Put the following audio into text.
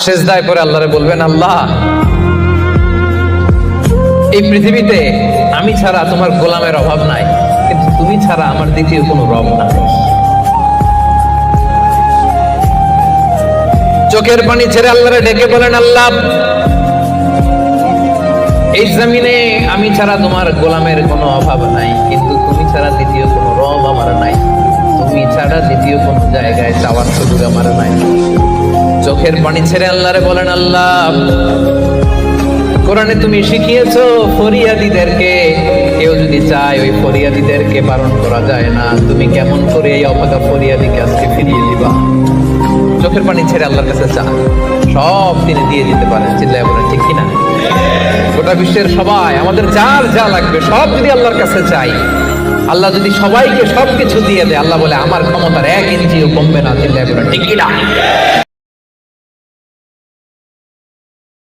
সেজদায় পড়ে আল্লাহরে বলবেন, আল্লাহ এই পৃথিবীতে আমি ছাড়া তোমার গোলামের অভাব নাই, কিন্তু তুমি ছাড়া আমার দ্বিতীয় কোনো রব নাই। চোখের পানি ছেড়ে আল্লাহরে ডেকে বলেন, আল্লাহ এই জমিনে আমি ছাড়া তোমার গোলামের কোনো অভাব নাই, কিন্তু তুমি ছাড়া দ্বিতীয় কোনো রব আমার নাই, তুমি ছাড়া দ্বিতীয় কোনো জায়গায় চাওয়ার সুযোগ আমার নাই। চোখের পানি ছেড়ে আল্লাহরে বলেন, আল্লাহ কোরআনে তুমি শিখিয়েছো ফরিয়াদীদেরকে কেউ যদি চায় ওই ফরিয়াদীদেরকে বারণ করা যায় না, তুমি কেমন করে এই অভাগা ফরিয়াদীকে আজকে ফিরিয়ে দিবা? চোখের পানি ছেড়ে আল্লাহর কাছে চা, সব তিনি দিয়ে দিতে পারেন। চিল্লায় বলেন ঠিক কিনা? গোটা বিশ্বের সবাই আমাদের যার যা লাগবে সব যদি আল্লাহর কাছে চাই, আল্লাহ যদি সবাইকে সবকিছু দিয়ে দেয়, আল্লাহ বলে আমার ক্ষমতার 1 ইঞ্চিও কমবে না। চিল্লায় বলেন ঠিক কিনা?